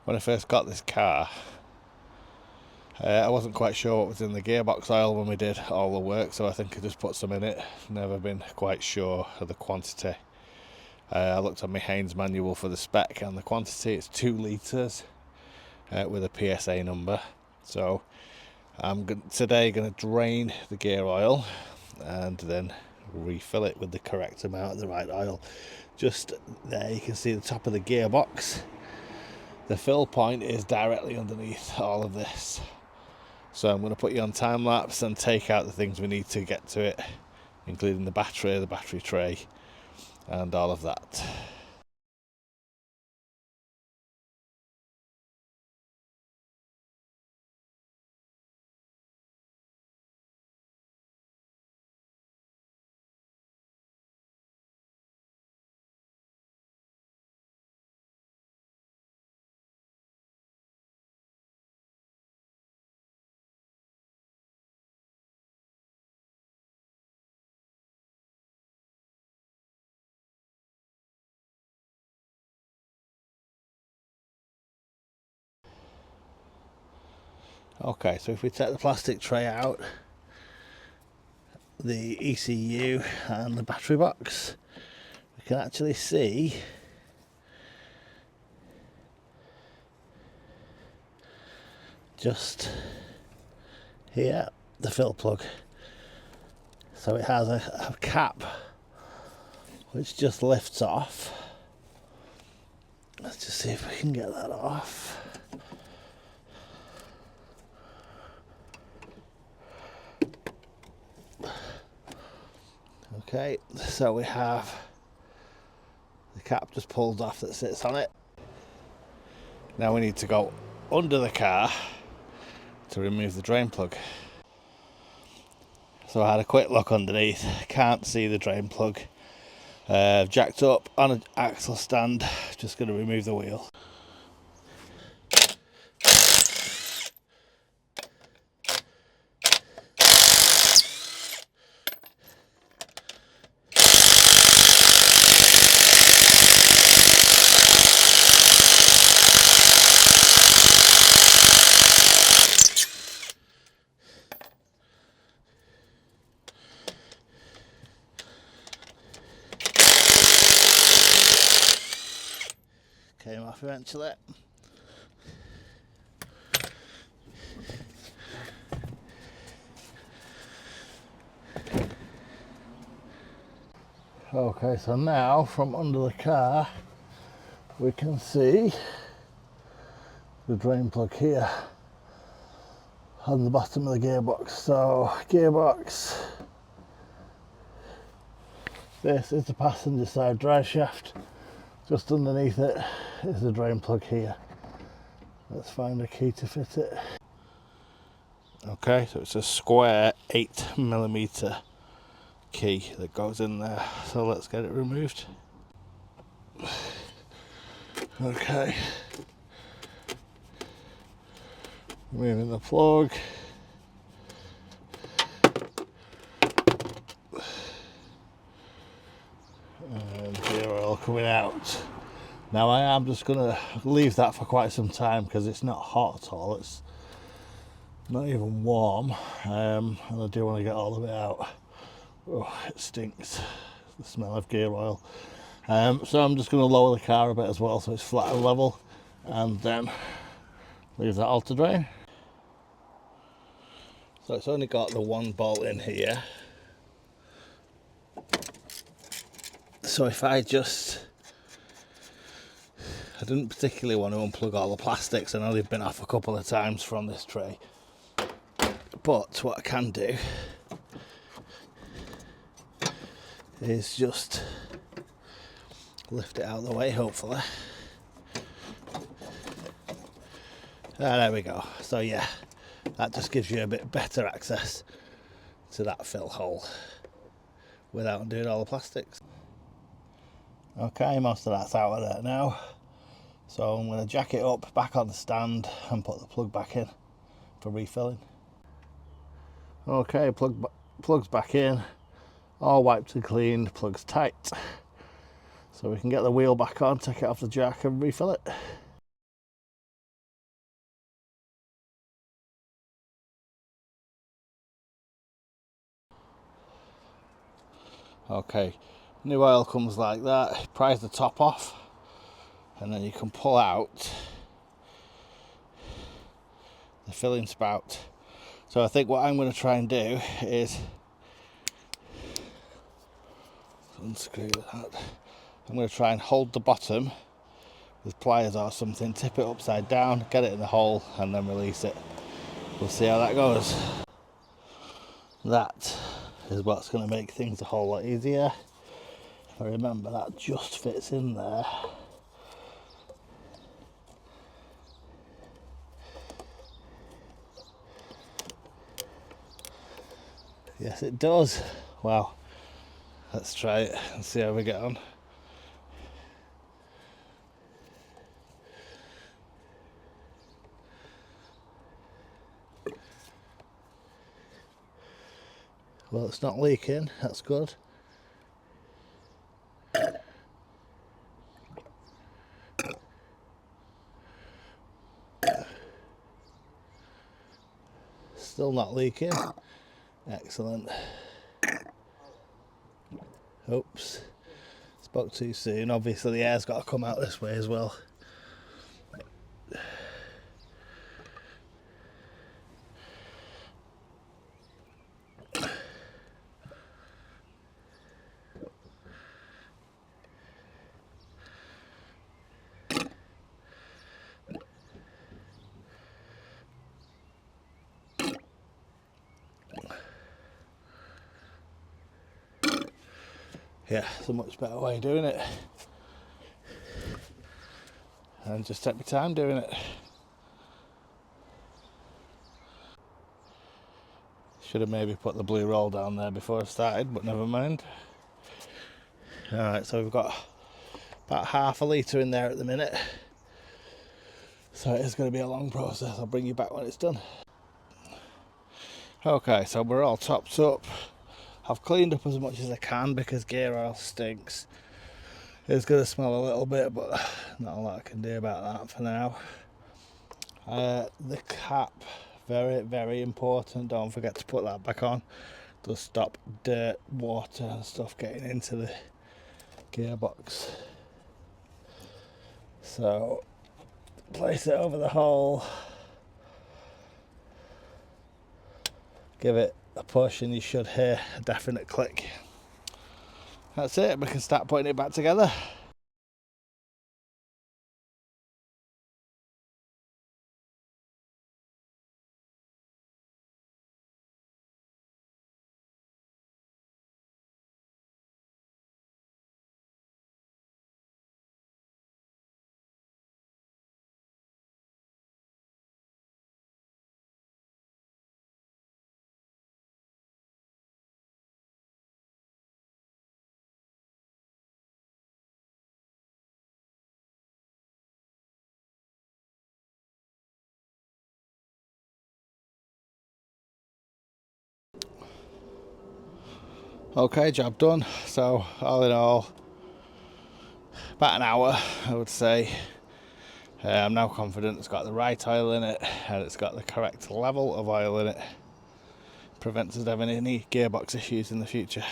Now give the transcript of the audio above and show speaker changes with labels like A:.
A: When I first got this car, I wasn't quite sure what was in the gearbox oil when we did all the work, so I think I just put some in it. Never been quite sure of the quantity. I looked at my Haynes manual for the spec and the quantity. It's 2 litres with a PSA number. So I'm today going to drain the gear oil and then refill it with the correct amount of the right oil. Just there you can see the top of the gearbox. The fill point is directly underneath all of this. So I'm going to put you on time lapse and take out the things we need to get to it, including the battery tray and all of that. Okay, so if we take the plastic tray out, the ECU and the battery box, we can actually see just here the fill plug. So it has a cap which just lifts off. Let's just see if we can get that off. Okay, so we have the cap just pulled off that sits on it. Now we need to go under the car to remove the drain plug. So I had a quick look underneath, can't see the drain plug. Jacked up on an axle stand, just going to remove the wheel. Came off eventually. Okay, so now from under the car we can see the drain plug here on the bottom of the gearbox. So gearbox, this is the passenger side drive shaft. Just underneath it is the drain plug here. Let's find a key to fit it. Okay, so it's a square 8mm key that goes in there. So let's get it removed. Okay. Removing the plug. And gear oil coming out. Now I am just going to leave that for quite some time because it's not hot at all. It's not even warm, and I do want to get all of it out. Oh, it stinks, the smell of gear oil. So I'm just going to lower the car a bit as well so it's flat and level, and then leave that all to drain. So it's only got the one bolt in here. So if I didn't particularly want to unplug all the plastics. I know they've been off a couple of times from this tray. But what I can do is just lift it out of the way, hopefully. There we go. So yeah, that just gives you a bit better access to that fill hole without undoing all the plastics. Okay, most of that's out of there now. So I'm going to jack it up back on the stand and put the plug back in for refilling. Okay, plug's back in, all wiped and cleaned, plug's tight. So we can get the wheel back on, take it off the jack and refill it. Okay, new oil comes like that, prise the top off, and then you can pull out the filling spout. So I think what I'm going to try and do is unscrew that. I'm going to try and hold the bottom with pliers or something, tip it upside down, get it in the hole, and then release it. We'll see how that goes. That is what's going to make things a whole lot easier. If I remember, that just fits in there. Yes, it does. Wow. Let's try it and see how we get on. Well, it's not leaking, that's good. Still not leaking. Excellent. Oops. Spoke too soon. Obviously the air's got to come out this way as well. Yeah, it's a much better way of doing it. And just take my time doing it. Should have maybe put the blue roll down there before I started, but never mind. Alright, so we've got about half a litre in there at the minute. So it is going to be a long process. I'll bring you back when it's done. Okay, so we're all topped up. I've cleaned up as much as I can because gear oil stinks. It's going to smell a little bit, but not a lot I can do about that for now. The cap, very, very important. Don't forget to put that back on. Does stop dirt, water and stuff getting into the gearbox. So place it over the hole, give it a push and you should hear a definite click. That's it, we can start putting it back together. Okay, job done. So all in all, about an hour I would say. I'm now confident it's got the right oil in it and it's got the correct level of oil in it. Prevents us having any gearbox issues in the future.